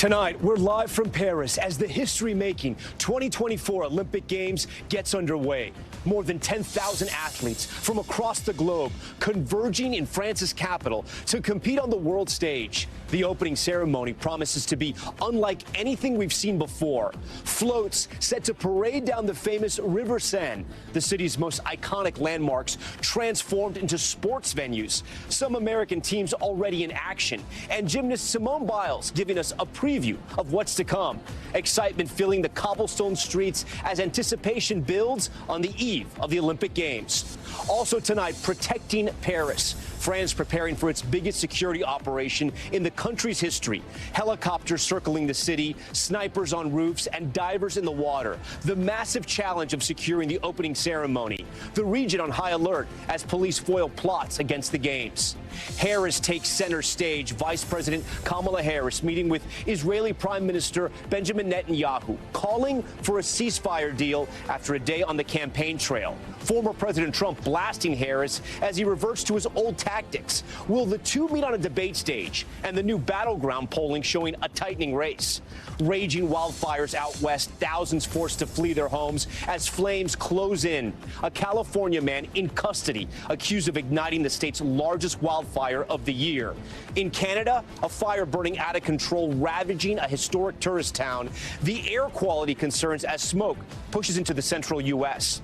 Tonight, we're live from Paris as the history-making 2024 Olympic Games gets underway. More than 10,000 athletes from across the globe converging in France's capital to compete on the world stage. The opening ceremony promises to be unlike anything we've seen before. Floats set to parade down the famous River Seine, the city's most iconic landmarks transformed into sports venues. Some American teams already in action, and gymnast Simone Biles giving us a preview of what's to come. Excitement filling the cobblestone streets as anticipation builds on the eve of the Olympic Games. Also tonight, protecting Paris. France preparing for its biggest security operation in the country's history. Helicopters circling the city, snipers on roofs, and divers in the water. The massive challenge of securing the opening ceremony. The region on high alert as police foil plots against the Games. Harris takes center stage. Vice President Kamala Harris meeting with Israeli Prime Minister Benjamin Netanyahu, calling for a ceasefire deal after a day on the campaign trail. Former President Trump blasting Harris as he reverts to his old tactics. Will the two meet on a debate stage? And the new battleground polling showing a tightening race. Raging wildfires out west, thousands forced to flee their homes as flames close in. A California man in custody accused of igniting the state's largest wildfire of the year. In Canada, a fire burning out of control, ravaging a historic tourist town. The air quality concerns as smoke pushes into the central U.S.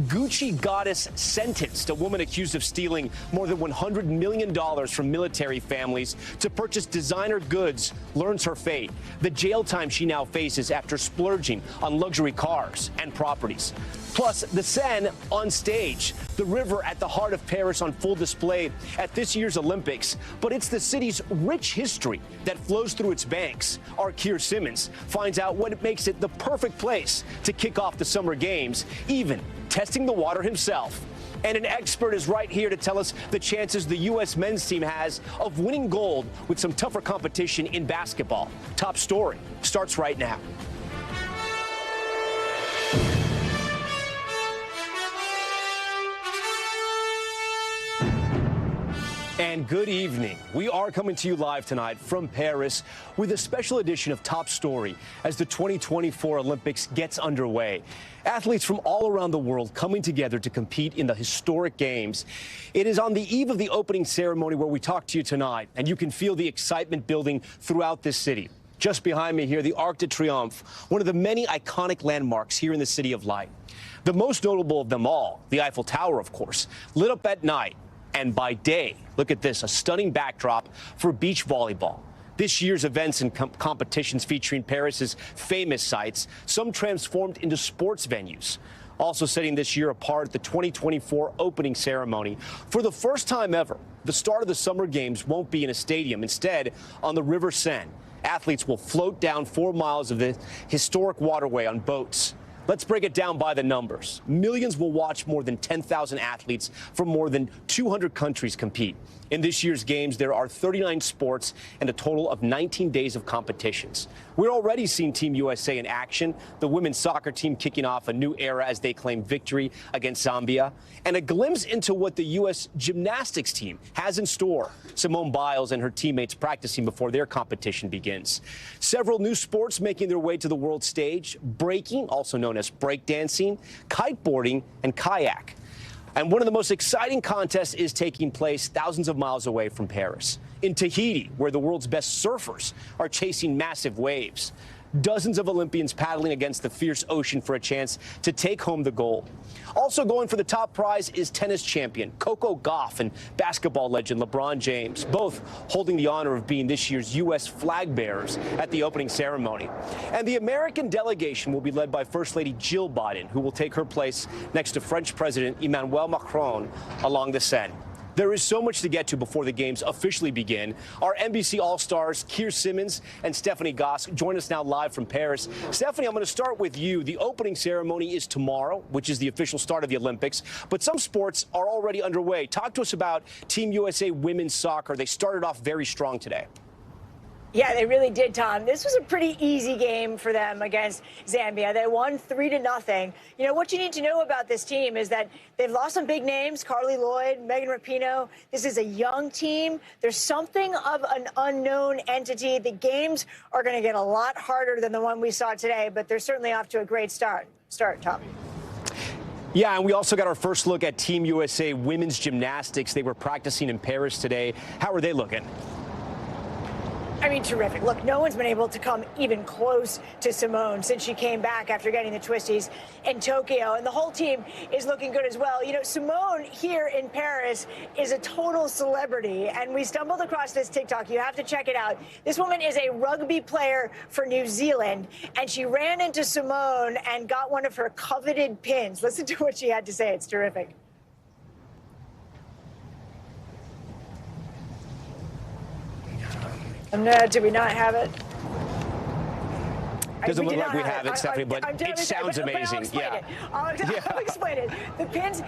Gucci goddess sentenced. A woman accused of stealing more than $100 million from military families to purchase designer goods learns her fate. The jail time she now faces after splurging on luxury cars and properties. Plus, the Seine on stage, the river at the heart of Paris on full display at this year's Olympics. But it's the city's rich history that flows through its banks. Our Keir Simmons finds out what makes it the perfect place to kick off the Summer Games, even testing the water himself. And an expert is right here to tell us the chances the U.S. men's team has of winning gold with some tougher competition in basketball. Top story starts right now. And good evening. We are coming to you live tonight from Paris with a special edition of Top Story as the 2024 Olympics gets underway. Athletes from all around the world coming together to compete in the historic Games. It is on the eve of the opening ceremony where we talk to you tonight, and you can feel the excitement building throughout this city. Just behind me here, the Arc de Triomphe, one of the many iconic landmarks here in the City of Light. The most notable of them all, the Eiffel Tower, of course, lit up at night. And by day, look at this, a stunning backdrop for beach volleyball. This year's events and competitions featuring Paris's famous sites, some transformed into sports venues. Also setting this year apart, the 2024 opening ceremony. For the first time ever, the start of the Summer Games won't be in a stadium. Instead, on the River Seine, athletes will float down 4 miles of the historic waterway on boats. Let's break it down by the numbers. Millions will watch more than 10,000 athletes from more than 200 countries compete. In this year's Games, there are 39 sports and a total of 19 days of competitions. We're already seeing Team USA in action, the women's soccer team kicking off a new era as they claim victory against Zambia, and a glimpse into what the U.S. gymnastics team has in store. Simone Biles and her teammates practicing before their competition begins. Several new sports making their way to the world stage: breaking, also known as breakdancing, kiteboarding, and kayak. And one of the most exciting contests is taking place thousands of miles away from Paris, in Tahiti, where the world's best surfers are chasing massive waves. Dozens of Olympians paddling against the fierce ocean for a chance to take home the gold. Also going for the top prize is tennis champion Coco Gauff and basketball legend LeBron James, both holding the honor of being this year's U.S. flag bearers at the opening ceremony. And the American delegation will be led by First Lady Jill Biden, who will take her place next to French President Emmanuel Macron along the Seine. There is so much to get to before the Games officially begin. Our NBC All-Stars, Keir Simmons and Stephanie Goss, join us now live from Paris. Stephanie, I'm going to start with you. The opening ceremony is tomorrow, which is the official start of the Olympics, but some sports are already underway. Talk to us about Team USA women's soccer. They started off very strong today. Yeah, they really did, Tom. This was a pretty easy game for them against Zambia. They won 3-0. You know, what you need to know about this team is that they've lost some big names, Carly Lloyd, Megan Rapinoe. This is a young team. There's something of an unknown entity. The games are going to get a lot harder than the one we saw today, but they're certainly off to a great start, Tom. Yeah, and we also got our first look at Team USA women's gymnastics. They were practicing in Paris today. How are they looking? I mean, terrific. Look, no one's been able to come even close to Simone since she came back after getting the twisties in Tokyo. And the whole team is looking good as well. You know, Simone here in Paris is a total celebrity. And we stumbled across this TikTok. You have to check it out. This woman is a rugby player for New Zealand. And she ran into Simone and got one of her coveted pins. Listen to what she had to say. It's terrific. Do we not have it? Doesn't look like we have it, Stephanie, but it sounds amazing. Yeah. I'll explain it. The pins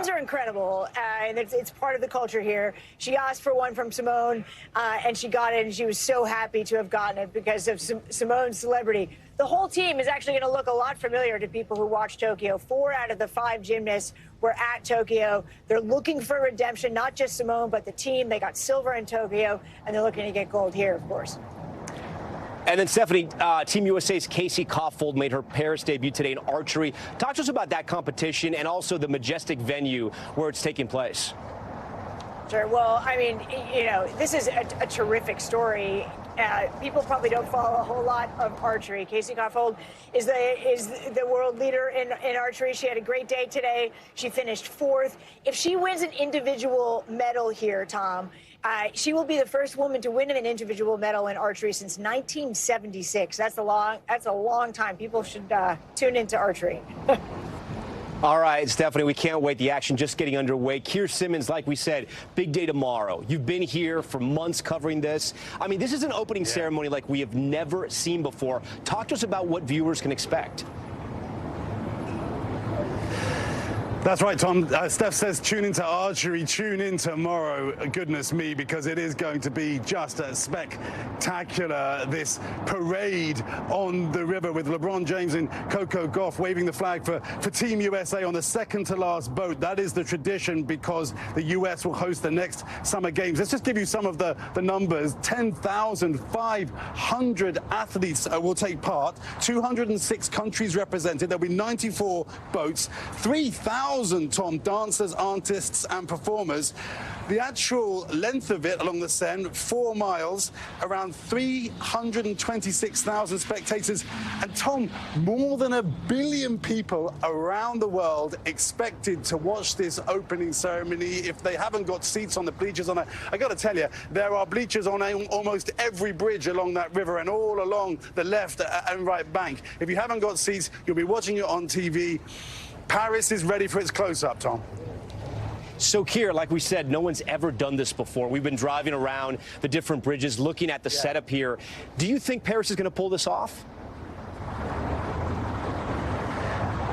are incredible, and it's part of the culture here. She asked for one from Simone, and she got it, and she was so happy to have gotten it because of Simone's celebrity. The whole team is actually going to look a lot familiar to people who watch Tokyo. 4 out of the 5 gymnasts were at Tokyo. They're looking for redemption, not just Simone, but the team. They got silver in Tokyo, and they're looking to get gold here, of course. And then, Stephanie, Team USA's Casey Kaufhold made her Paris debut today in archery. Talk to us about that competition and also the majestic venue where it's taking place. Sure. Well, I mean, you know, this is a terrific story. People probably don't follow a whole lot of archery. Casey Kaufhold is the world leader in archery. She had a great day today. She finished 4th. If she wins an individual medal here, Tom, she will be the first woman to win an individual medal in archery since 1976. That's a long time. People should tune into archery. All right, Stephanie, we can't wait. The action just getting underway. Keir Simmons, like we said, big day tomorrow. You've been here for months covering this. I mean, this is an opening ceremony like we have never seen before. Talk to us about what viewers can expect. That's right, Tom. Steph says tune into archery, tune in tomorrow. Goodness me, because it is going to be just a spectacular, this parade on the river with LeBron James and Coco Gauff waving the flag for Team USA on the second to last boat. That is the tradition because the U.S. will host the next Summer Games. Let's just give you some of the numbers. 10,500 athletes will take part, 206 countries represented. There'll be 94 boats, 3,000 Tom, dancers, artists and performers. The actual length of it along the Seine, 4 miles, around 326,000 spectators. And Tom, more than 1 billion people around the world expected to watch this opening ceremony. If they haven't got seats on the bleachers on it, I got to tell you, there are bleachers on almost every bridge along that river and all along the left and right bank. If you haven't got seats, you'll be watching it on TV. Paris is ready for its close-up, Tom. So, Keir, like we said, no one's ever done this before. We've been driving around the different bridges, looking at the setup here. Do you think Paris is going to pull this off?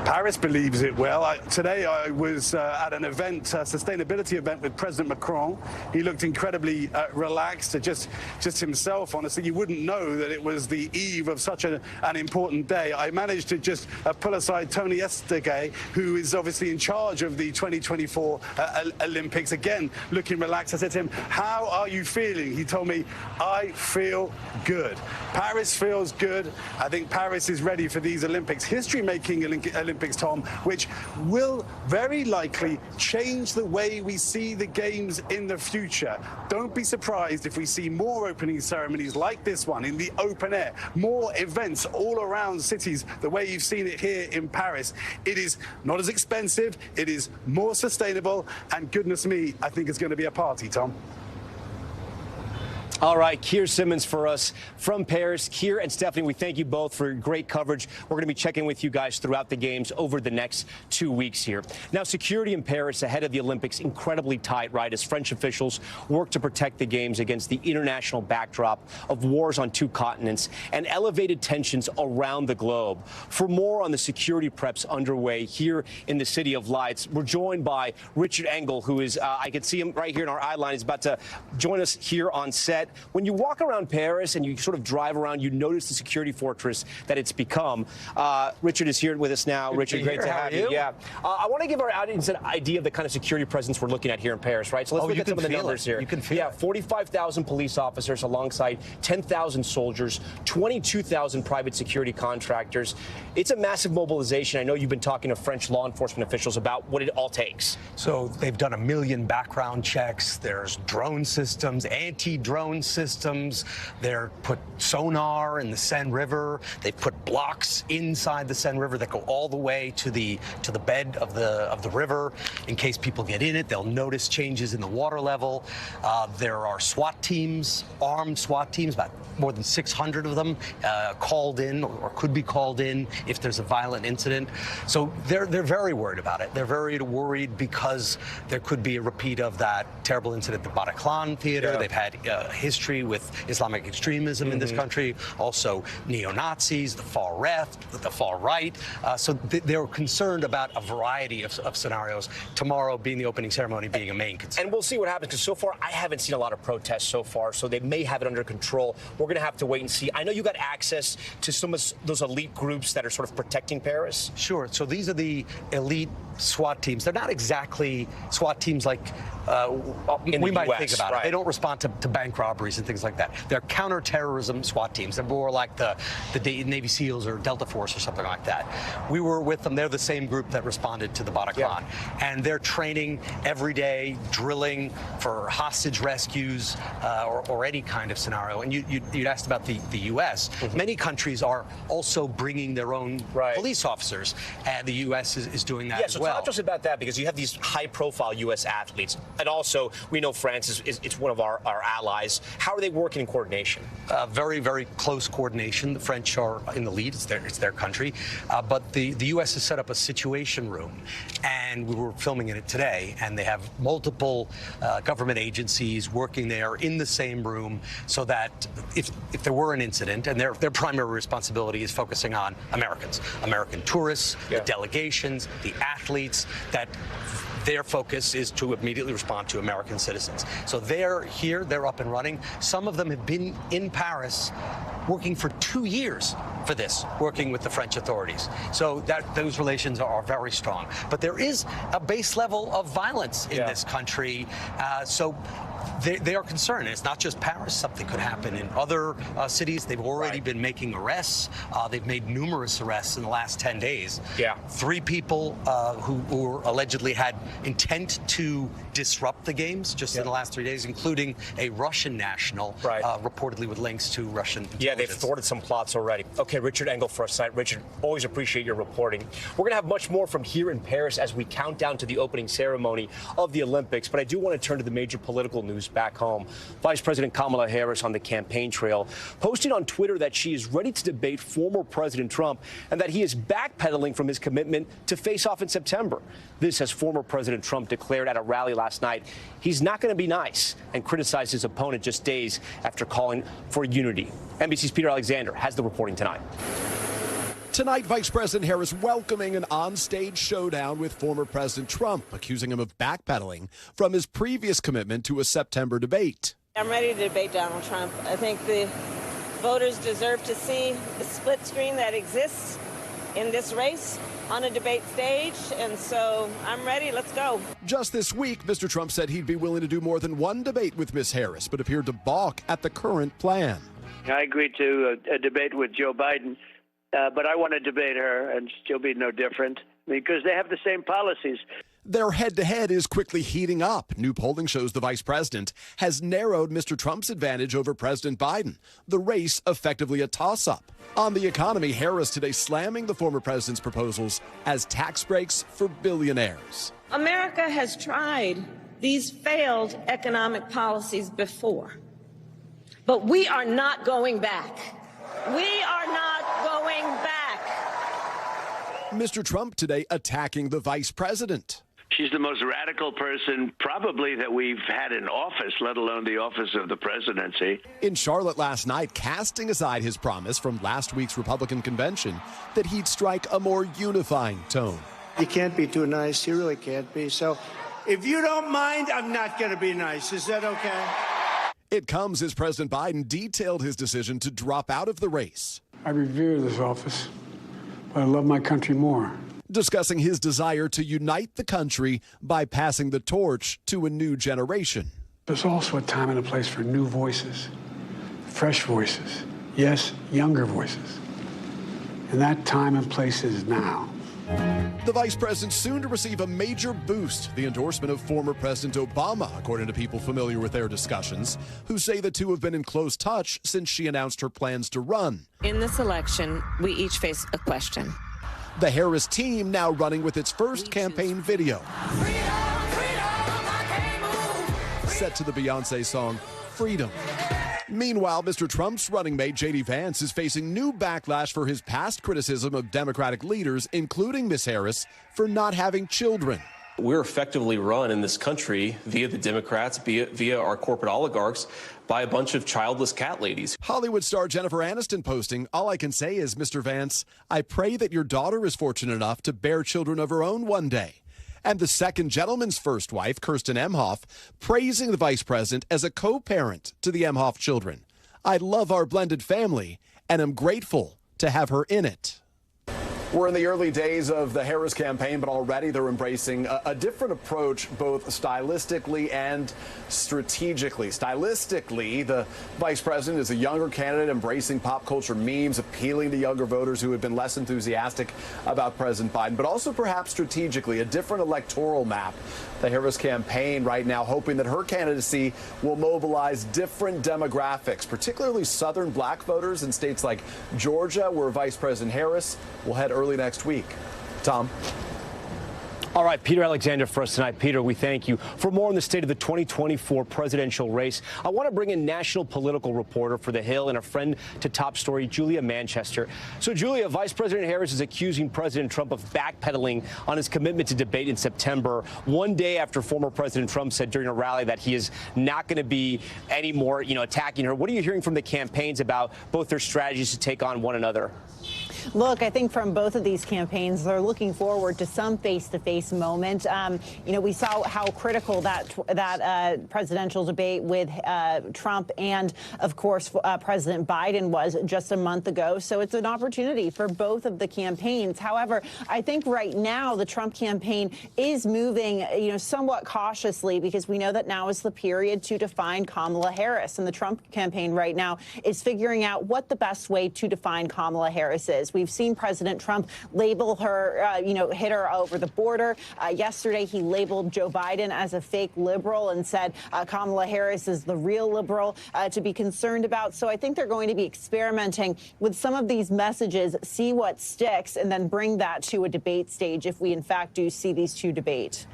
Paris believes it well. Today I was at an event, a sustainability event with President Macron. He looked incredibly relaxed, just himself. Honestly, you wouldn't know that it was the eve of such an important day. I managed to just pull aside Tony Estagay, who is obviously in charge of the 2024 Olympics. Again, looking relaxed. I said to him, how are you feeling? He told me, I feel good. Paris feels good. I think Paris is ready for these Olympics. History-making Olympics, Tom, which will very likely change the way we see the games in the future. Don't be surprised if we see more opening ceremonies like this one in the open air, more events all around cities, the way you've seen it here in Paris. It is not as expensive, it is more sustainable, and goodness me, I think it's going to be a party, Tom. All right, Keir Simmons for us from Paris. Keir and Stephanie, we thank you both for great coverage. We're going to be checking with you guys throughout the games over the next 2 weeks here. Now, security in Paris ahead of the Olympics, incredibly tight, right, as French officials work to protect the games against the international backdrop of wars on 2 continents and elevated tensions around the globe. For more on the security preps underway here in the City of Lights, we're joined by Richard Engel, who is, I can see him right here in our eye line. He's about to join us here on set. when you walk around Paris and you sort of drive around, you notice the security fortress that it's become. Richard is here with us now. Richard, great to have you. Yeah. I want to give our audience an idea of the kind of security presence we're looking at here in Paris, right? So let's look at some of the numbers here. You can feel it. 45,000 police officers alongside 10,000 soldiers, 22,000 private security contractors. It's a massive mobilization. I know you've been talking to French law enforcement officials about what it all takes. So they've done 1 million background checks. There's drone systems, anti-drone systems. They're put sonar in the Seine River. They've put blocks inside the Seine River that go all the way to the bed of the river. In case people get in it, they'll notice changes in the water level. There are SWAT teams, armed SWAT teams, about more than 600 of them called in or could be called in if there's a violent incident. So they're very worried about it. They're very worried because there could be a repeat of that terrible incident at the Bataclan Theater. Yeah. They've had history with Islamic extremism in this country, also neo-Nazis, the far left, the far right. So they're concerned about a variety of scenarios, tomorrow being the opening ceremony being a main concern. And we'll see what happens, because so far I haven't seen a lot of protests so far, so they may have it under control. We're going to have to wait and see. I know you got access to some of those elite groups that are sort of protecting Paris. Sure. So these are the elite SWAT teams. They're not exactly SWAT teams like we might think about it. They don't respond to bank robberies and things like that. They're counterterrorism SWAT teams. They're more like the Navy SEALs or Delta Force or something like that. We were with them. They're the same group that responded to the Bataclan. And they're training every day, drilling for hostage rescues or any kind of scenario. And you'd asked about the U.S. Many countries are also bringing their own police officers, and the U.S. is doing that as well. It's not just about that, because you have these high-profile U.S. athletes, and also we know France is one of our allies. How are they working in coordination? Very, very close coordination. The French are in the lead. It's their country. But the U.S. has set up a situation room, and we were filming in it today, and they have multiple government agencies working there in the same room, so that if there were an incident, and their primary responsibility is focusing on Americans, American tourists, the delegations, the athletes, that their focus is to immediately respond to American citizens. So they're here, they're up and running. Some of them have been in Paris working for 2 years for this, working with the French authorities. So those relations are very strong. But there is a base level of violence in this country. So they are concerned. And it's not just Paris. Something could happen in other cities. They've already been making arrests. They've made numerous arrests in the last 10 days. 3 people who allegedly had intent to disrupt the games just in the last 3 days, including a Russian national, reportedly with links to Russian intelligence. Yeah, they've thwarted some plots already. Okay, Richard Engel for us tonight. Richard, always appreciate your reporting. We're going to have much more from here in Paris as we count down to the opening ceremony of the Olympics, but I do want to turn to the major political news back home. Vice President Kamala Harris on the campaign trail posted on Twitter that she is ready to debate former President Trump and that he is backpedaling from his commitment to face off in September. This as former President Trump declared at a rally last night he's not going to be nice and criticized his opponent just days after calling for unity. NBC's Peter Alexander has the reporting tonight. Tonight, Vice President Harris welcoming an on-stage showdown with former President Trump, accusing him of backpedaling from his previous commitment to a September debate. I'm ready to debate Donald Trump. I think the voters deserve to see the split screen that exists in this race on a debate stage, and so I'm ready. Let's go. Just this week, Mr. Trump said he'd be willing to do more than one debate with Ms. Harris, but appeared to balk at the current plan. I agreed to a debate with Joe Biden, but I want to debate her, and she'll be no different because they have the same policies. Their head-to-head is quickly heating up. New polling shows the vice president has narrowed Mr. Trump's advantage over President Biden. The race effectively a toss-up. On the economy, Harris today slamming the former president's proposals as tax breaks for billionaires. America has tried these failed economic policies before, but we are not going back. We are not going back. Mr. Trump today attacking the vice president. She's the most radical person probably that we've had in office, let alone the office of the presidency. In Charlotte last night, casting aside his promise from last week's Republican convention that he'd strike a more unifying tone. You can't be too nice. You really can't be. So if you don't mind, I'm not going to be nice. Is that okay? It comes as President Biden detailed his decision to drop out of the race. I revere this office, but I love my country more. Discussing his desire to unite the country by passing the torch to a new generation. There's also a time and a place for new voices, fresh voices, yes, younger voices. And that time and place is now. The vice president soon to receive a major boost, the endorsement of former President Obama, according to people familiar with their discussions, who say the two have been in close touch since she announced her plans to run. In this election, we each face a question. The Harris team now running with its first campaign video. Set to the Beyonce song, Freedom. Meanwhile, Mr. Trump's running mate, J.D. Vance, is facing new backlash for his past criticism of Democratic leaders, including Ms. Harris, for not having children. We're effectively run in this country via the Democrats, via our corporate oligarchs, by a bunch of childless cat ladies. Hollywood star Jennifer Aniston posting, "All I can say is, Mr. Vance, I pray that your daughter is fortunate enough to bear children of her own one day." And the second gentleman's first wife, Kirsten Emhoff, praising the vice president as a co-parent to the Emhoff children. "I love our blended family and am grateful to have her in it." We're in the early days of the Harris campaign, but already they're embracing a different approach, both stylistically and strategically. Stylistically, the vice president is a younger candidate embracing pop culture memes, appealing to younger voters who have been less enthusiastic about President Biden, but also perhaps strategically, a different electoral map. The Harris campaign right now hoping that her candidacy will mobilize different demographics, particularly Southern black voters in states like Georgia, where Vice President Harris will head early next week. Tom. All right, Peter Alexander for us tonight. Peter, we thank you. For more on the state of the 2024 presidential race, I want to bring in national political reporter for The Hill and a friend to Top Story, Julia Manchester. So, Julia, Vice President Harris is accusing President Trump of backpedaling on his commitment to debate in September, one day after former President Trump said during a rally that he is not going to be any more, attacking her. What are you hearing from the campaigns about both their strategies to take on one another? Look, I think from both of these campaigns, they're looking forward to some face-to-face moment. We saw how critical that presidential debate with Trump and, of course, President Biden was just a month ago. So it's an opportunity for both of the campaigns. However, I think right now the Trump campaign is moving, somewhat cautiously, because we know that now is the period to define Kamala Harris. And the Trump campaign right now is figuring out what the best way to define Kamala Harris is. We've seen President Trump label her, hit her over the border. Yesterday, he labeled Joe Biden as a fake liberal and said Kamala Harris is the real liberal to be concerned about. So I think they're going to be experimenting with some of these messages, see what sticks, and then bring that to a debate stage if we, in fact, do see these two debate.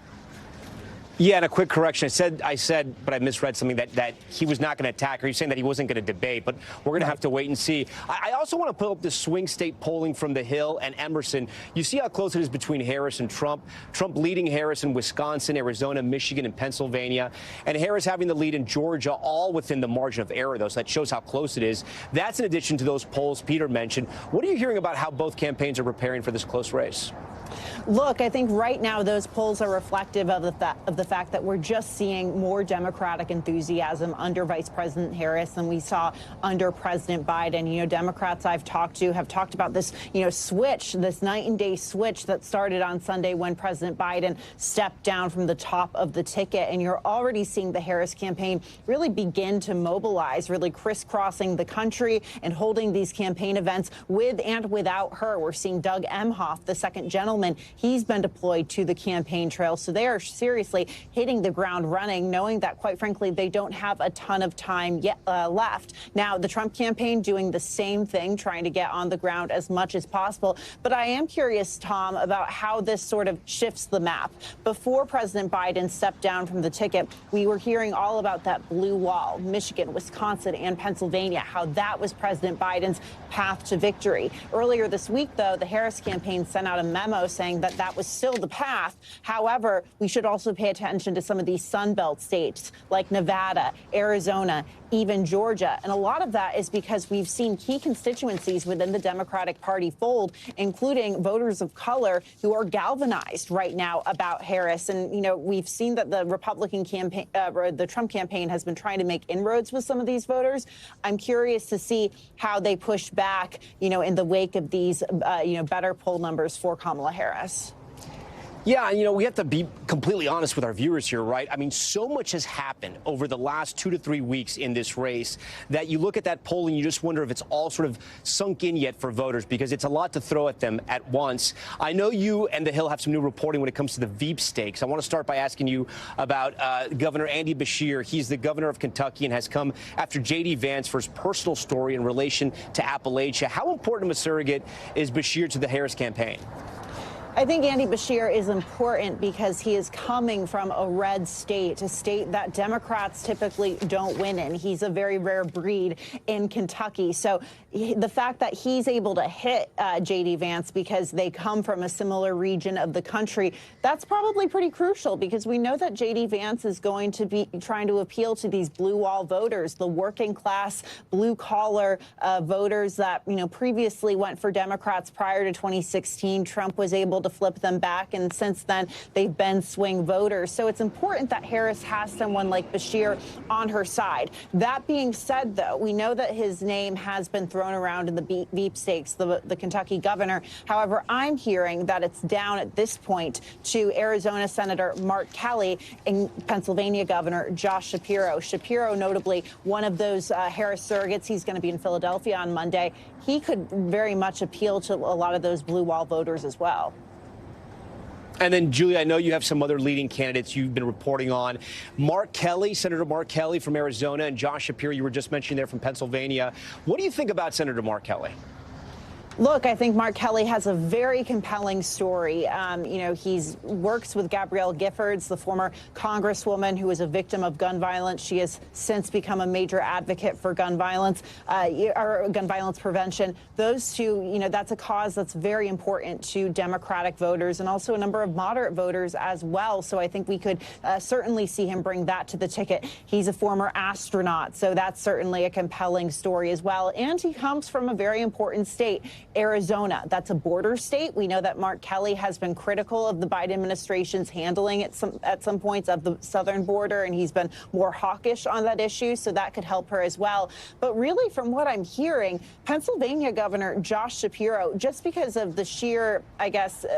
Yeah, and a quick correction. I said, but I misread something that he was not going to attack her. He's saying that he wasn't going to debate, but we're going to have to wait and see. I also want to pull up the swing state polling from The Hill and Emerson. You see how close it is between Harris and Trump. Trump leading Harris in Wisconsin, Arizona, Michigan, and Pennsylvania, and Harris having the lead in Georgia, all within the margin of error, though, so that shows how close it is. That's in addition to those polls Peter mentioned. What are you hearing about how both campaigns are preparing for this close race? Look, I think right now those polls are reflective of the fact that we're just seeing more Democratic enthusiasm under Vice President Harris than we saw under President Biden. Democrats I've talked to have talked about this, switch, this night and day switch that started on Sunday when President Biden stepped down from the top of the ticket. And you're already seeing the Harris campaign really begin to mobilize, really crisscrossing the country and holding these campaign events with and without her. We're seeing Doug Emhoff, the second gentleman. He's been deployed to the campaign trail. So they are seriously hitting the ground running, knowing that, quite frankly, they don't have a ton of time yet left. Now, the Trump campaign doing the same thing, trying to get on the ground as much as possible. But I am curious, Tom, about how this sort of shifts the map. Before President Biden stepped down from the ticket, we were hearing all about that blue wall, Michigan, Wisconsin, and Pennsylvania, how that was President Biden's path to victory. Earlier this week, though, the Harris campaign sent out a memo saying that was still the path. However, we should also pay attention to some of these Sun Belt states like Nevada, Arizona, even Georgia. And a lot of that is because we've seen key constituencies within the Democratic Party fold, including voters of color who are galvanized right now about Harris. And, you know, we've seen that the Republican campaign, the Trump campaign has been trying to make inroads with some of these voters. I'm curious to see how they push back, you know, in the wake of these, better poll numbers for Kamala Harris. Yeah, and, you know, we have to be completely honest with our viewers here, right? I mean, so much has happened over the last 2 to 3 weeks in this race that you look at that poll and you just wonder if it's all sort of sunk in yet for voters, because it's a lot to throw at them at once. I know you and The Hill have some new reporting when it comes to the Veep stakes. I want to start by asking you about Governor Andy Beshear. He's the governor of Kentucky and has come after J.D. Vance for his personal story in relation to Appalachia. How important of a surrogate is Beshear to the Harris campaign? I think Andy Beshear is important because he is coming from a red state, a state that Democrats typically don't win in. He's a very rare breed in Kentucky. So the fact that he's able to hit J.D. Vance because they come from a similar region of the country, that's probably pretty crucial, because we know that J.D. Vance is going to be trying to appeal to these blue wall voters, the working class, blue collar voters that, you know, previously went for Democrats prior to 2016. Trump was able to flip them back, and since then they've been swing voters. So it's important that Harris has someone like Beshear on her side. That being said, though, we know that his name has been thrown around in the Veep stakes, the Kentucky governor. However, I'm hearing that it's down at this point to Arizona Senator Mark Kelly and Pennsylvania Governor Josh Shapiro. Shapiro, notably one of those Harris surrogates. He's going to be in Philadelphia on Monday. He could very much appeal to a lot of those blue wall voters as well. And then, Julia, I know you have some other leading candidates you've been reporting on. Mark Kelly, Senator Mark Kelly from Arizona, and Josh Shapiro, you were just mentioning there from Pennsylvania. What do you think about Senator Mark Kelly? Look, I think Mark Kelly has a very compelling story. He works with Gabrielle Giffords, the former congresswoman who was a victim of gun violence. She has since become a major advocate for gun violence prevention. Those two, that's a cause that's very important to Democratic voters and also a number of moderate voters as well. So I think we could certainly see him bring that to the ticket. He's a former astronaut, so that's certainly a compelling story as well. And he comes from a very important state, Arizona. That's a border state. We know that Mark Kelly has been critical of the Biden administration's handling at some points of the southern border, and he's been more hawkish on that issue, so that could help her as well. But really, from what I'm hearing, Pennsylvania Governor Josh Shapiro, just because of the sheer,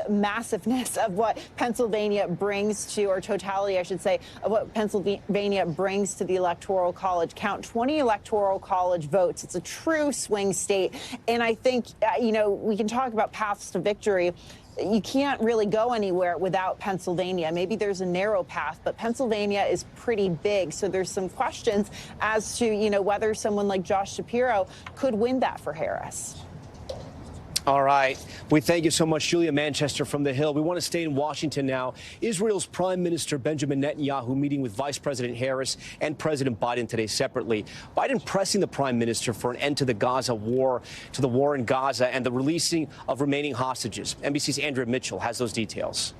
massiveness of what Pennsylvania brings to, or totality, I should say, of what Pennsylvania brings to the Electoral College, count 20 Electoral College votes. It's a true swing state, and I think we can talk about paths to victory. You can't really go anywhere without Pennsylvania. Maybe there's a narrow path, but Pennsylvania is pretty big. So there's some questions as to, whether someone like Josh Shapiro could win that for Harris. All right. We thank you so much, Julia Manchester from The Hill. We want to stay in Washington now. Israel's Prime Minister Benjamin Netanyahu meeting with Vice President Harris and President Biden today separately. Biden pressing the Prime Minister for an end to the war in Gaza and the releasing of remaining hostages. NBC's Andrea Mitchell has those details.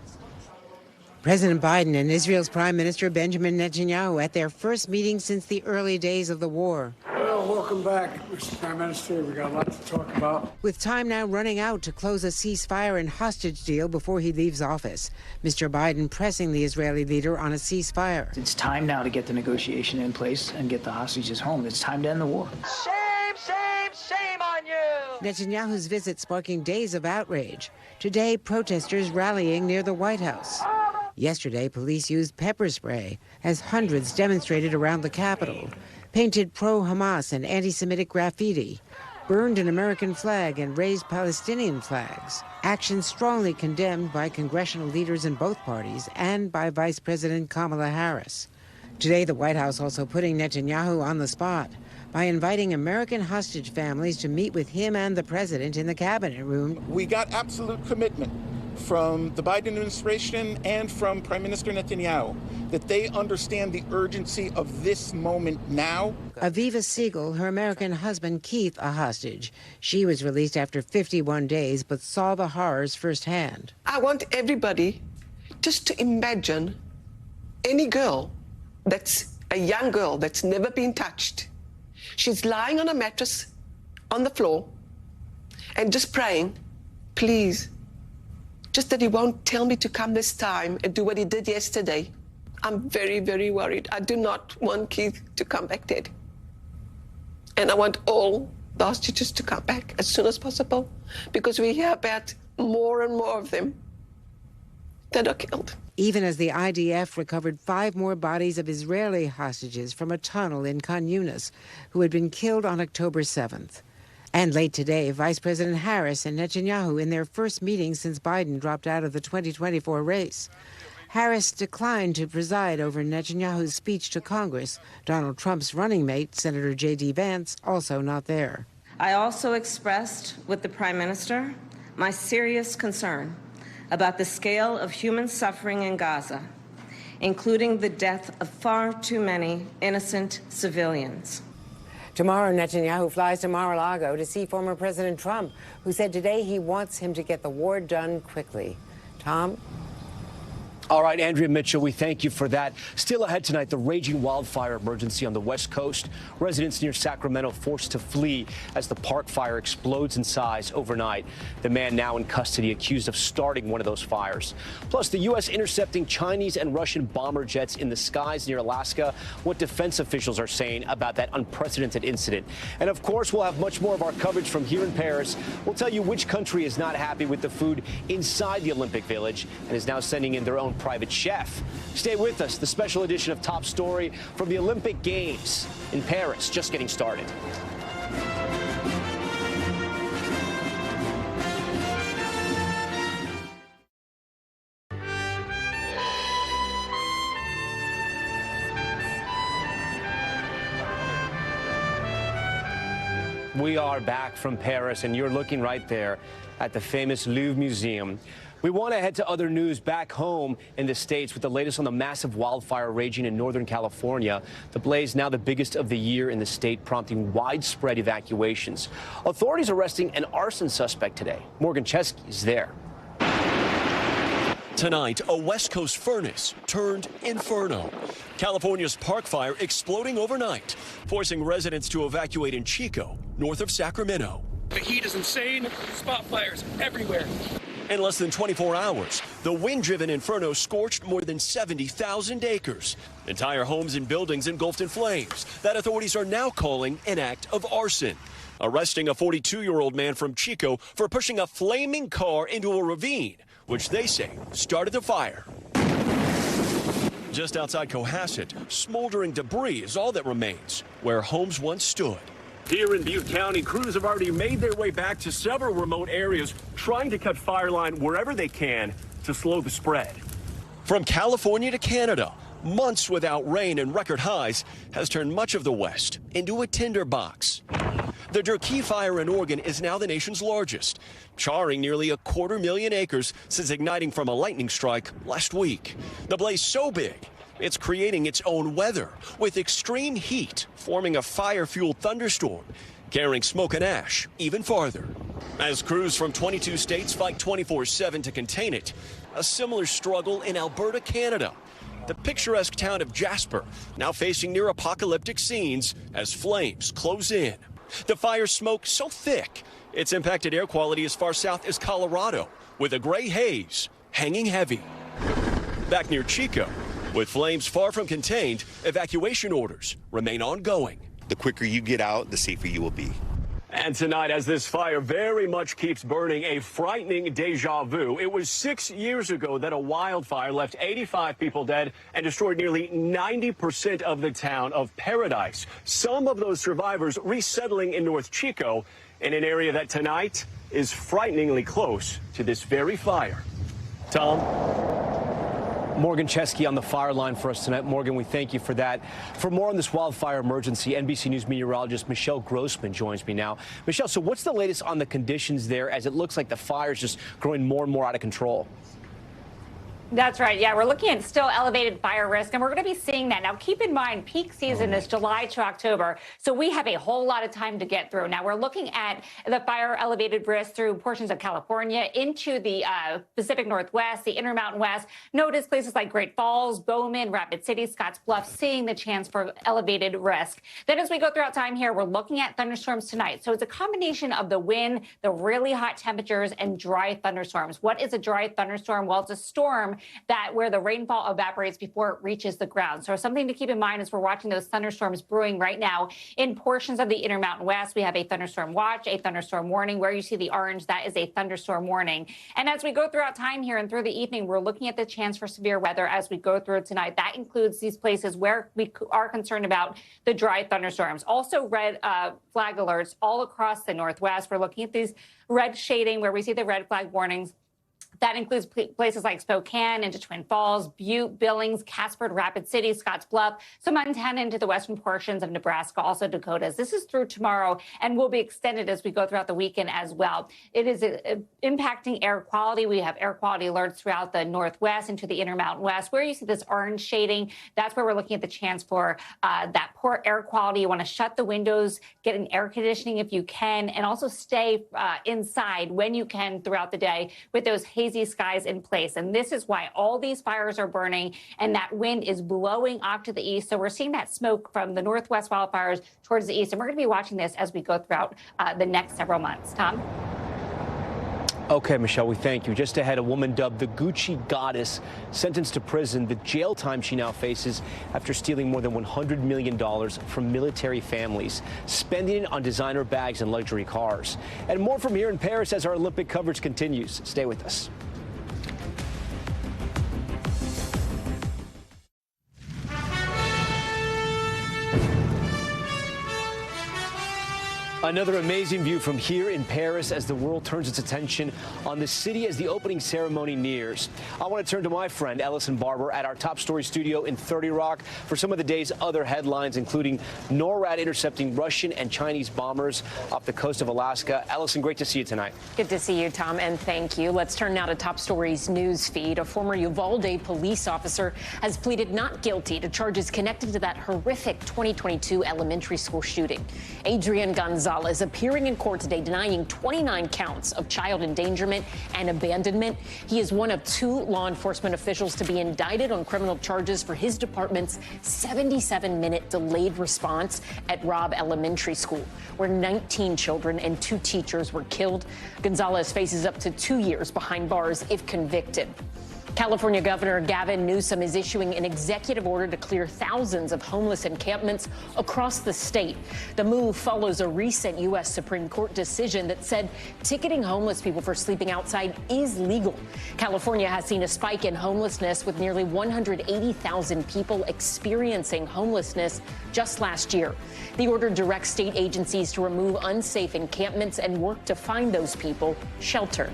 President Biden and Israel's Prime Minister Benjamin Netanyahu at their first meeting since the early days of the war. Well, welcome back, Mr. Prime Minister. We got a lot to talk about. With time now running out to close a ceasefire and hostage deal before he leaves office, Mr. Biden pressing the Israeli leader on a ceasefire. It's time now to get the negotiation in place and get the hostages home. It's time to end the war. Shame, shame, shame on you! Netanyahu's visit sparking days of outrage. Today, protesters rallying near the White House. Yesterday, police used pepper spray as hundreds demonstrated around the Capitol, painted pro-Hamas and anti-Semitic graffiti, burned an American flag and raised Palestinian flags. Action strongly condemned by congressional leaders in both parties and by Vice President Kamala Harris. Today, the White House also putting Netanyahu on the spot by inviting American hostage families to meet with him and the president in the cabinet room. We got absolute commitment from the Biden administration and from Prime Minister Netanyahu that they understand the urgency of this moment now. Aviva Siegel, her American husband Keith, a hostage. She was released after 51 days, but saw the horrors firsthand. I want everybody just to imagine any girl that's a young girl that's never been touched She's lying on a mattress on the floor and just praying, please, just that he won't tell me to come this time and do what he did yesterday. I'm very, very worried. I do not want Keith to come back dead. And I want all the hostages to come back as soon as possible, because we hear about more and more of them that are killed. Even as the IDF recovered 5 more bodies of Israeli hostages from a tunnel in Khan Yunis who had been killed on October 7th. And late today, Vice President Harris and Netanyahu in their first meeting since Biden dropped out of the 2024 race. Harris declined to preside over Netanyahu's speech to Congress. Donald Trump's running mate, Senator J.D. Vance, also not there. I also expressed with the Prime Minister my serious concern about the scale of human suffering in Gaza, including the death of far too many innocent civilians. Tomorrow, Netanyahu flies to Mar-a-Lago to see former President Trump, who said today he wants him to get the war done quickly. Tom? All right, Andrea Mitchell, we thank you for that. Still ahead tonight, the raging wildfire emergency on the West Coast. Residents near Sacramento forced to flee as the park fire explodes in size overnight. The man now in custody accused of starting one of those fires. Plus, the U.S. intercepting Chinese and Russian bomber jets in the skies near Alaska. What defense officials are saying about that unprecedented incident. And of course, we'll have much more of our coverage from here in Paris. We'll tell you which country is not happy with the food inside the Olympic Village and is now sending in their own private chef. Stay with us. The special edition of Top Story from the Olympic Games in Paris, just getting started. We are back from Paris, and you're looking right there at the famous Louvre Museum. We want to head to other news back home in the States with the latest on the massive wildfire raging in Northern California. The blaze now the biggest of the year in the state, prompting widespread evacuations. Authorities arresting an arson suspect today. Morgan Chesky is there. Tonight, a West Coast furnace turned inferno. California's park fire exploding overnight, forcing residents to evacuate in Chico, north of Sacramento. The heat is insane. Spot fires everywhere. In less than 24 hours, the wind-driven inferno scorched more than 70,000 acres. Entire homes and buildings engulfed in flames that authorities are now calling an act of arson, arresting a 42-year-old man from Chico for pushing a flaming car into a ravine, which they say started the fire. Just outside Cohasset, smoldering debris is all that remains where homes once stood. Here in Butte County, crews have already made their way back to several remote areas, trying to cut fire line wherever they can to slow the spread. From California to Canada, months without rain and record highs has turned much of the West into a tinderbox. The Durkee fire in Oregon is now the nation's largest, charring nearly 250,000 acres since igniting from a lightning strike last week. The blaze so big, it's creating its own weather, with extreme heat forming a fire-fueled thunderstorm, carrying smoke and ash even farther. As crews from 22 states fight 24/7 to contain it, a similar struggle in Alberta, Canada. The picturesque town of Jasper now facing near-apocalyptic scenes as flames close in. The fire smoke so thick, it's impacted air quality as far south as Colorado, with a gray haze hanging heavy. Back near Chico, with flames far from contained, evacuation orders remain ongoing. The quicker you get out, the safer you will be. And tonight, as this fire very much keeps burning, a frightening deja vu. It was 6 years ago that a wildfire left 85 people dead and destroyed nearly 90% of the town of Paradise. Some of those survivors resettling in North Chico, in an area that tonight is frighteningly close to this very fire. Tom? Morgan Chesky on the fire line for us tonight. Morgan, we thank you for that. For more on this wildfire emergency, NBC News meteorologist Michelle Grossman joins me now. Michelle, so what's the latest on the conditions there as it looks like the fire is just growing more and more out of control? That's right. Yeah, we're looking at still elevated fire risk, and we're going to be seeing that. Now, keep in mind, peak season is July to October, so we have a whole lot of time to get through. Now, we're looking at the fire elevated risk through portions of California into the Pacific Northwest, the Intermountain West. Notice places like Great Falls, Bowman, Rapid City, Scottsbluff, seeing the chance for elevated risk. Then as we go throughout time here, we're looking at thunderstorms tonight. So it's a combination of the wind, the really hot temperatures, and dry thunderstorms. What is a dry thunderstorm? Well, it's a storm that where the rainfall evaporates before it reaches the ground. So something to keep in mind as we're watching those thunderstorms brewing right now in portions of the Intermountain West. We have a thunderstorm watch, a thunderstorm warning. Where you see the orange, that is a thunderstorm warning. And as we go throughout time here and through the evening, we're looking at the chance for severe weather as we go through tonight. That includes these places where we are concerned about the dry thunderstorms. Also red flag alerts all across the Northwest. We're looking at these red shading where we see the red flag warnings. That includes places like Spokane into Twin Falls, Butte, Billings, Casper, Rapid City, Scottsbluff, some Montana into the western portions of Nebraska, also Dakotas. This is through tomorrow and will be extended as we go throughout the weekend as well. It is impacting air quality. We have air quality alerts throughout the Northwest into the Intermountain West. Where you see this orange shading, that's where we're looking at the chance for that poor air quality. You want to shut the windows, get an air conditioning if you can, and also stay inside when you can throughout the day with those hazy skies in place. And this is why all these fires are burning and that wind is blowing off to the east. So we're seeing that smoke from the Northwest wildfires towards the east. And we're going to be watching this as we go throughout the next several months. Tom? Okay, Michelle, we thank you. Just ahead, a woman dubbed the Gucci Goddess sentenced to prison. The jail time she now faces after stealing more than $100 million from military families, spending it on designer bags and luxury cars. And more from here in Paris as our Olympic coverage continues. Stay with us. Another amazing view from here in Paris as the world turns its attention on the city as the opening ceremony nears. I want to turn to my friend Ellison Barber at our top story studio in 30 Rock for some of the day's other headlines, including NORAD intercepting Russian and Chinese bombers off the coast of Alaska. Ellison, great to see you tonight. Good to see you, Tom, and thank you. Let's turn now to Top Story's news feed. A former Uvalde police officer has pleaded not guilty to charges connected to that horrific 2022 elementary school shooting. Adrian Gonzalez appearing in court today denying 29 counts of child endangerment and abandonment. He is one of 2 law enforcement officials to be indicted on criminal charges for his department's 77-minute delayed response at Robb Elementary School, where 19 children and 2 teachers were killed. Gonzalez faces up to 2 years behind bars if convicted. California Governor Gavin Newsom is issuing an executive order to clear thousands of homeless encampments across the state. The move follows a recent U.S. Supreme Court decision that said ticketing homeless people for sleeping outside is legal. California has seen a spike in homelessness with nearly 180,000 people experiencing homelessness just last year. The order directs state agencies to remove unsafe encampments and work to find those people shelter.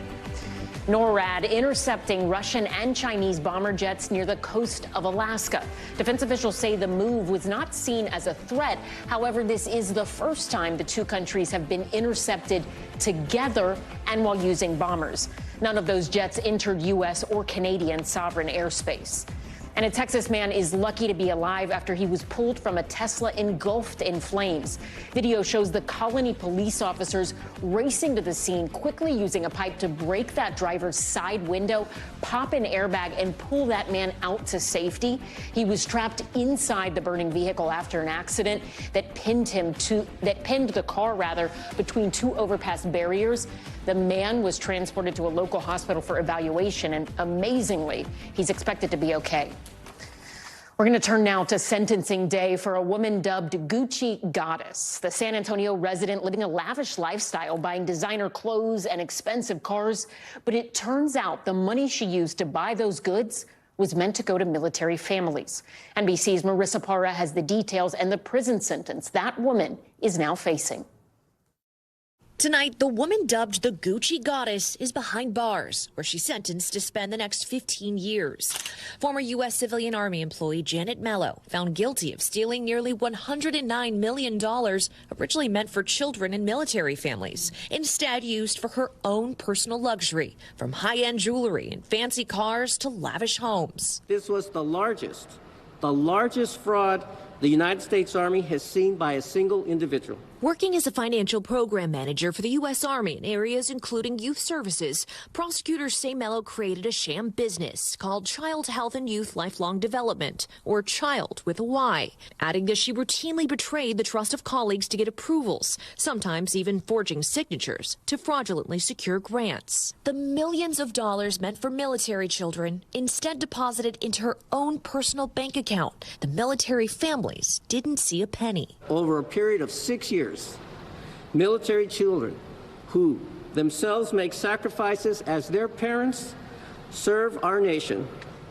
NORAD intercepting Russian and Chinese bomber jets near the coast of Alaska. Defense officials say the move was not seen as a threat. However, this is the first time the 2 countries have been intercepted together and while using bombers. None of those jets entered U.S. or Canadian sovereign airspace. And a Texas man is lucky to be alive after he was pulled from a Tesla engulfed in flames. Video shows the Colony police officers racing to the scene, quickly using a pipe to break that driver's side window, pop an airbag, and pull that man out to safety. He was trapped inside the burning vehicle after an accident that pinned the car between 2 overpass barriers. The man was transported to a local hospital for evaluation, and amazingly, he's expected to be okay. We're going to turn now to sentencing day for a woman dubbed Gucci Goddess. The San Antonio resident living a lavish lifestyle, buying designer clothes and expensive cars. But it turns out the money she used to buy those goods was meant to go to military families. NBC's Marissa Parra has the details and the prison sentence that woman is now facing. Tonight, the woman dubbed the Gucci Goddess is behind bars, where she's sentenced to spend the next 15 years. Former U.S. civilian Army employee Janet Mello found guilty of stealing nearly $109 million originally meant for children and military families, instead used for her own personal luxury, from high-end jewelry and fancy cars to lavish homes. This was the largest fraud the United States Army has seen by a single individual. Working as a financial program manager for the U.S. Army in areas including youth services, prosecutors say Mello created a sham business called Child Health and Youth Lifelong Development, or CHILD with a Y, adding that she routinely betrayed the trust of colleagues to get approvals, sometimes even forging signatures to fraudulently secure grants. The millions of dollars meant for military children instead deposited into her own personal bank account. The military families didn't see a penny. Over a period of 6 years, military children who themselves make sacrifices as their parents serve our nation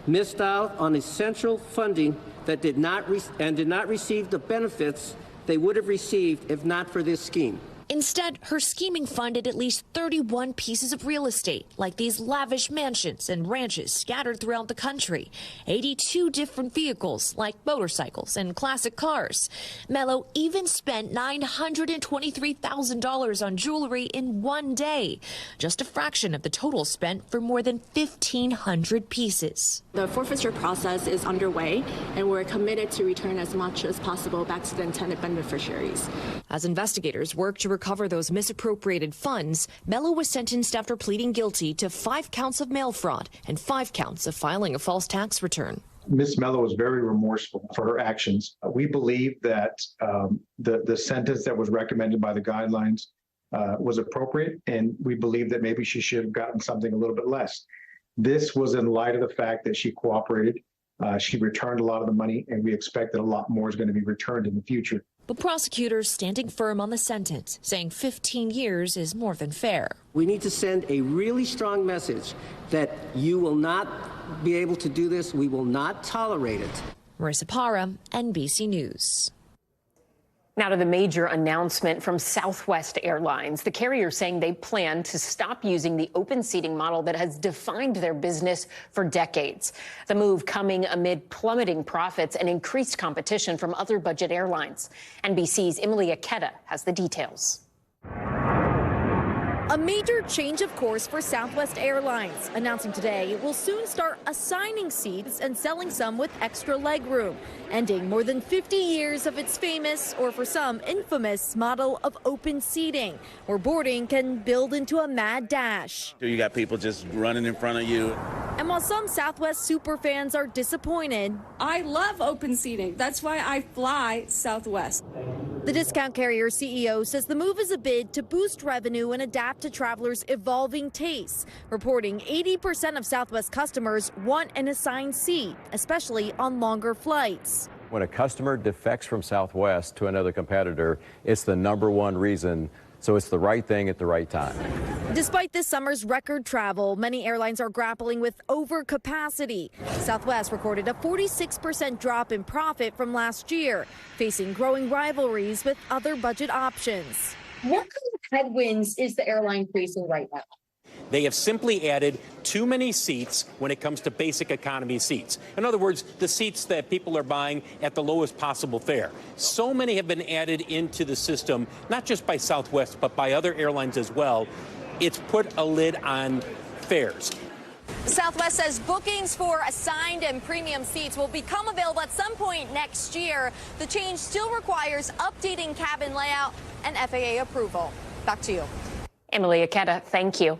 missed out on essential funding that did not receive the benefits they would have received if not for this scheme. Instead, her scheming funded at least 31 pieces of real estate, like these lavish mansions and ranches scattered throughout the country, 82 different vehicles, like motorcycles and classic cars. Mello even spent $923,000 on jewelry in one day, just a fraction of the total spent for more than 1,500 pieces. The forfeiture process is underway, and we're committed to return as much as possible back to the intended beneficiaries. As investigators work to recover those misappropriated funds, Mello was sentenced after pleading guilty to 5 counts of mail fraud and 5 counts of filing a false tax return. Ms. Mello was very remorseful for her actions. We believe that the sentence that was recommended by the guidelines was appropriate, and we believe that maybe she should have gotten something a little bit less. This was in light of the fact that she cooperated. She returned a lot of the money, and we expect that a lot more is going to be returned in the future. But prosecutors standing firm on the sentence, saying 15 years is more than fair. We need to send a really strong message that you will not be able to do this. We will not tolerate it. Marissa Parra, NBC News. Now to the major announcement from Southwest Airlines. The carrier saying they plan to stop using the open seating model that has defined their business for decades. The move coming amid plummeting profits and increased competition from other budget airlines. NBC's Emily Aketa has the details. A major change of course for Southwest Airlines, announcing today it will soon start assigning seats and selling some with extra legroom, ending more than 50 years of its famous, or for some, infamous model of open seating, where boarding can build into a mad dash. You got people just running in front of you. And while some Southwest superfans are disappointed, I love open seating. That's why I fly Southwest. The discount carrier CEO says the move is a bid to boost revenue and adapt to travelers' evolving tastes, reporting 80% of Southwest customers want an assigned seat, especially on longer flights. When a customer defects from Southwest to another competitor, it's the #1 reason, so it's the right thing at the right time. Despite this summer's record travel, many airlines are grappling with overcapacity. Southwest recorded a 46% drop in profit from last year, facing growing rivalries with other budget options. What kind of headwinds is the airline facing right now? They have simply added too many seats when it comes to basic economy seats. In other words, the seats that people are buying at the lowest possible fare. So many have been added into the system, not just by Southwest, but by other airlines as well. It's put a lid on fares. Southwest says bookings for assigned and premium seats will become available at some point next year. The change still requires updating cabin layout and FAA approval. Back to you. Emily Aketa, thank you.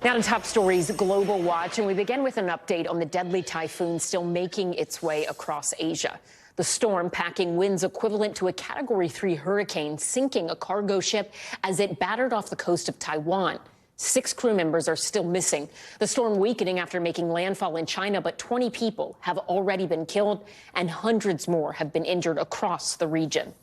Now to top stories, Global Watch, and we begin with an update on the deadly typhoon still making its way across Asia. The storm packing winds equivalent to a Category 3 hurricane, sinking a cargo ship as it battered off the coast of Taiwan. 6 crew members are still missing. The storm weakening after making landfall in China, but 20 people have already been killed and hundreds more have been injured across the region.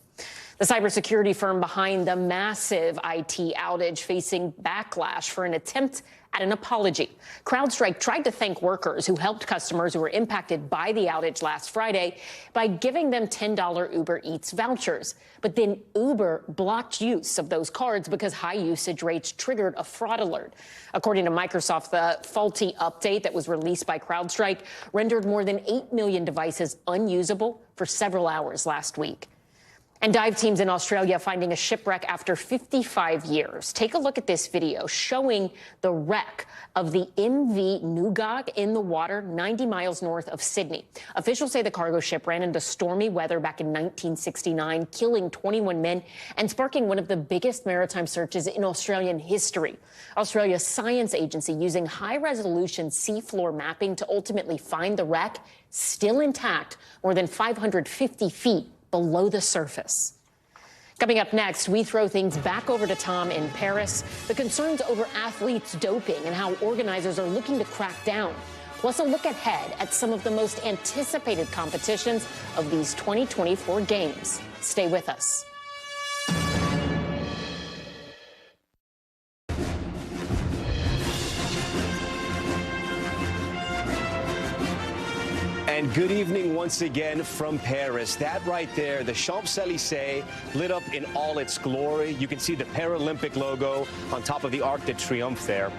The cybersecurity firm behind the massive IT outage facing backlash for an attempt at an apology. CrowdStrike tried to thank workers who helped customers who were impacted by the outage last Friday by giving them $10 Uber Eats vouchers. But then Uber blocked use of those cards because high usage rates triggered a fraud alert. According to Microsoft, the faulty update that was released by CrowdStrike rendered more than 8 million devices unusable for several hours last week. And dive teams in Australia finding a shipwreck after 55 years. Take a look at this video showing the wreck of the MV Nugag in the water 90 miles north of Sydney. Officials say the cargo ship ran into stormy weather back in 1969, killing 21 men and sparking one of the biggest maritime searches in Australian history. Australia's science agency using high-resolution seafloor mapping to ultimately find the wreck, still intact, more than 550 feet below the surface. Coming up next, we throw things back over to Tom in Paris, the concerns over athletes doping and how organizers are looking to crack down. Plus, a look ahead at some of the most anticipated competitions of these 2024 games. Stay with us. And good evening once again from Paris. That right there, the Champs-Élysées lit up in all its glory. You can see the Paralympic logo on top of the Arc de Triomphe there.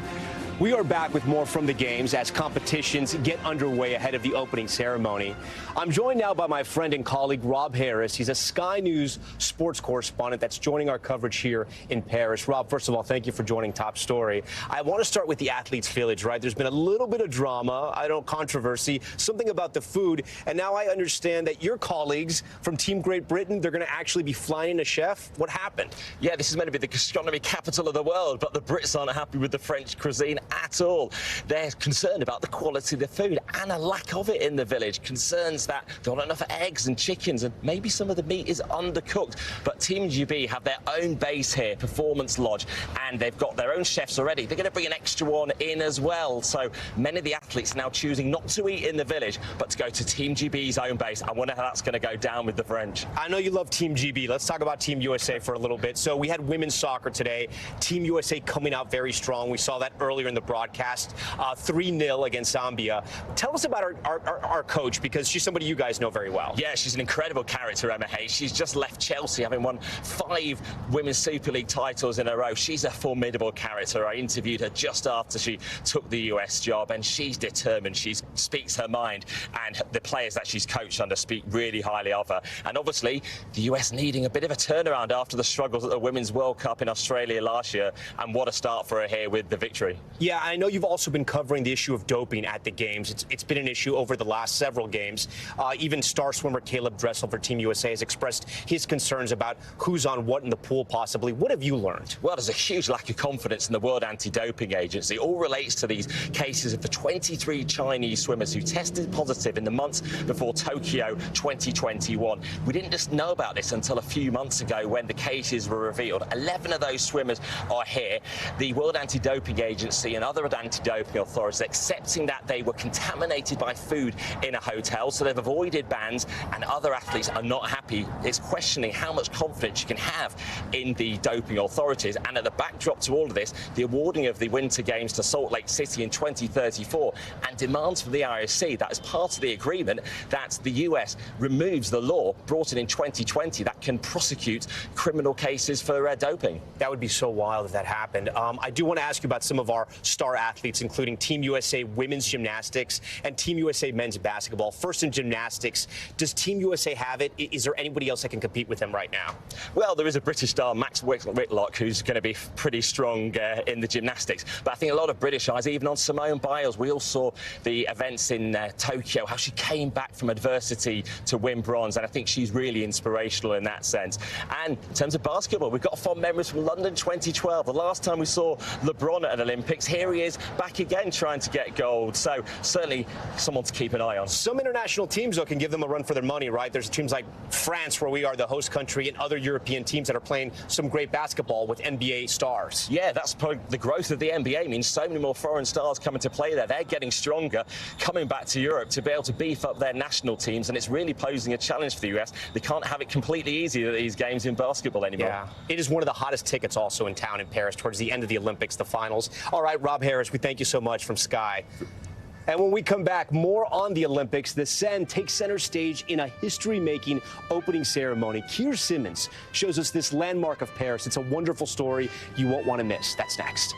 We are back with more from the games as competitions get underway ahead of the opening ceremony. I'm joined now by my friend and colleague, Rob Harris. He's a Sky News sports correspondent that's joining our coverage here in Paris. Rob, first of all, thank you for joining Top Story. I want to start with the Athletes Village, right? There's been a little bit of drama, controversy, something about the food, and now I understand that your colleagues from Team Great Britain, they're going to actually be flying a chef. What happened? Yeah, this is meant to be the gastronomy capital of the world, but the Brits aren't happy with the French cuisine at all. They're concerned about the quality of the food and a lack of it in the village. Concerns that there aren't enough eggs and chickens and maybe some of the meat is undercooked. But Team GB have their own base here, Performance Lodge, and they've got their own chefs already. They're going to bring an extra one in as well. So many of the athletes now choosing not to eat in the village, but to go to Team GB's own base. I wonder how that's going to go down with the French. I know you love Team GB. Let's talk about Team USA for a little bit. So we had women's soccer today. Team USA coming out very strong. We saw that earlier in the broadcast. 3-0 against Zambia. Tell us about our coach, because she's somebody you guys know very well. Yeah, she's an incredible character, Emma Hayes. She's just left Chelsea, having won 5 Women's Super League titles in a row. She's a formidable character. I interviewed her just after she took the US job, and she's determined. She speaks her mind, and the players that she's coached under speak really highly of her. And obviously, the US needing a bit of a turnaround after the struggles at the Women's World Cup in Australia last year, and what a start for her here with the victory. Yeah, I know you've also been covering the issue of doping at the games. It's been an issue over the last several games. Even star swimmer Caleb Dressel for Team USA has expressed his concerns about who's on what in the pool possibly. What have you learned? Well, there's a huge lack of confidence in the World Anti-Doping Agency. It all relates to these cases of the 23 Chinese swimmers who tested positive in the months before Tokyo 2021. We didn't just know about this until a few months ago when the cases were revealed. 11 of those swimmers are here. The World Anti-Doping Agency and other anti-doping authorities accepting that they were contaminated by food in a hotel, so they've avoided bans, and other athletes are not happy. It's questioning how much confidence you can have in the doping authorities. And at the backdrop to all of this, the awarding of the Winter Games to Salt Lake City in 2034 and demands from the IOC that as part of the agreement that the US removes the law brought in 2020 that can prosecute criminal cases for doping. That would be so wild if that happened. I do want to ask you about some of our star athletes, including Team USA women's gymnastics and Team USA men's basketball. First in gymnastics, does Team USA have it? Is there anybody else that can compete with them right now? Well, there is a British star, Max Whitlock, who's going to be pretty strong in the gymnastics. But I think a lot of British eyes, even on Simone Biles. We all saw the events in Tokyo, how she came back from adversity to win bronze, and I think she's really inspirational in that sense. And in terms of basketball, we've got fond memories from London 2012, the last time we saw LeBron at an Olympics. here he is back again trying to get gold. So certainly someone to keep an eye on. Some international teams, though, can give them a run for their money, right? There's teams like France, where we are the host country, and other European teams that are playing some great basketball with NBA stars. Yeah, that's probably the growth of the NBA means so many more foreign stars coming to play there. They're getting stronger, coming back to Europe to be able to beef up their national teams, and it's really posing a challenge for the US. They can't have it completely easy at these games in basketball anymore. Yeah, it is one of the hottest tickets also in town in Paris towards the end of the Olympics, the finals. All right, Rob Harris, we thank you so much from Sky. And when we come back, more on the Olympics. The Seine takes center stage in a history-making opening ceremony. Keir Simmons shows us this landmark of Paris. It's a wonderful story you won't want to miss. That's next.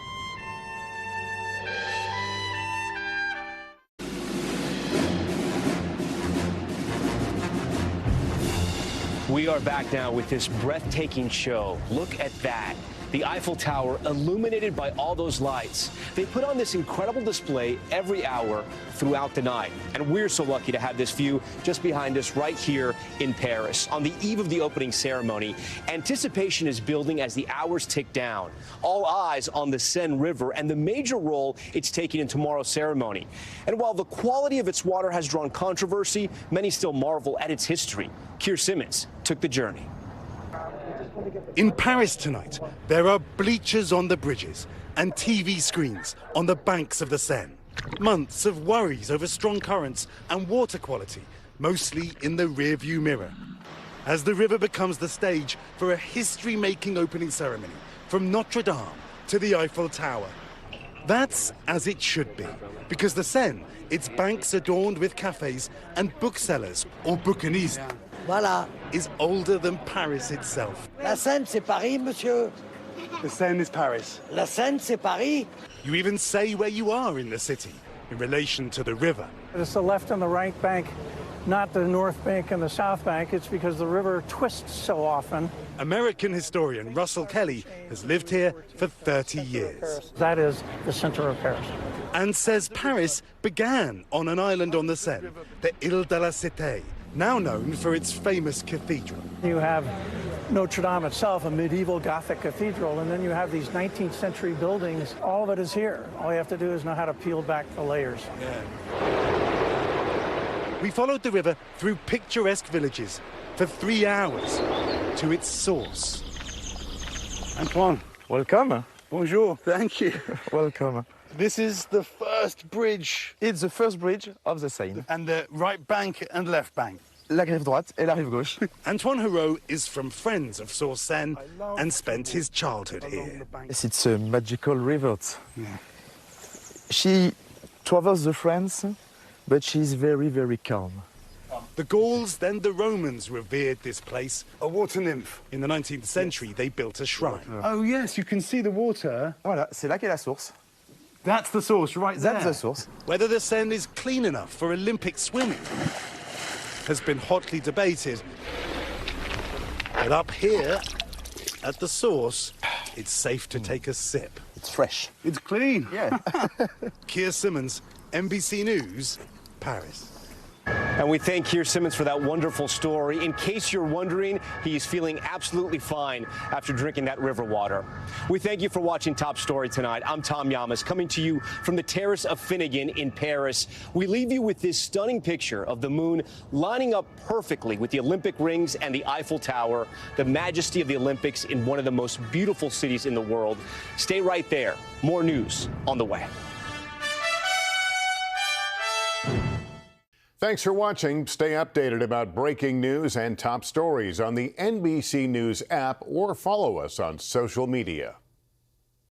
We are back now with this breathtaking show. Look at that. The Eiffel Tower illuminated by all those lights. They put on this incredible display every hour throughout the night. And we're so lucky to have this view just behind us right here in Paris. On the eve of the opening ceremony, anticipation is building as the hours tick down. All eyes on the Seine River and the major role it's taking in tomorrow's ceremony. And while the quality of its water has drawn controversy, many still marvel at its history. Keir Simmons took the journey. In Paris tonight, there are bleachers on the bridges and TV screens on the banks of the Seine. Months of worries over strong currents and water quality, mostly in the rearview mirror. As the river becomes the stage for a history-making opening ceremony, from Notre Dame to the Eiffel Tower. That's as it should be, because the Seine, its banks adorned with cafes and booksellers or bouquinistes, Voilà. is older than Paris itself. La Seine, c'est Paris, monsieur. The Seine is Paris. La Seine, c'est Paris. You even say where you are in the city in relation to the river. It's the left and the right bank, not the north bank and the south bank. It's because the river twists so often. American historian Russell Kelly has lived here for 30 years. That is the center of Paris. And says Paris began on an island on the Seine, the Ile de la Cité, now known for its famous cathedral. You have Notre Dame itself, a medieval Gothic cathedral, and then you have these 19th century buildings. All of it is here. All you have to do is know how to peel back the layers. We followed the river through picturesque villages for 3 hours to its source. Antoine, welcome. Bonjour. Thank you. Welcome. This is the first bridge. It's the first bridge of the Seine. And the right bank and left bank. La rive droite et la rive gauche. Antoine Herault is from Friends of Source Seine and spent his childhood here. Yes, it's a magical river. Yeah. She travels the France, but she's very, very calm. The Gauls, then the Romans, revered this place. A water nymph. In the 19th century, they built a shrine. Oh, yes, you can see the water. Voilà, c'est là qu'est la source. That's the source right there. That's the source. Whether the Seine is clean enough for Olympic swimming has been hotly debated. But up here, at the source, it's safe to take a sip. It's fresh. It's clean. Yeah. Keir Simmons, NBC News, Paris. And we thank Keir Simmons for that wonderful story. In case you're wondering, he's feeling absolutely fine after drinking that river water. We thank you for watching Top Story tonight. I'm Tom Llamas, coming to you from the Terrace of Finnegan in Paris. We leave you with this stunning picture of the moon lining up perfectly with the Olympic rings and the Eiffel Tower, the majesty of the Olympics in one of the most beautiful cities in the world. Stay right there. More news on the way. Thanks for watching. Stay updated about breaking news and top stories on the NBC News app or follow us on social media.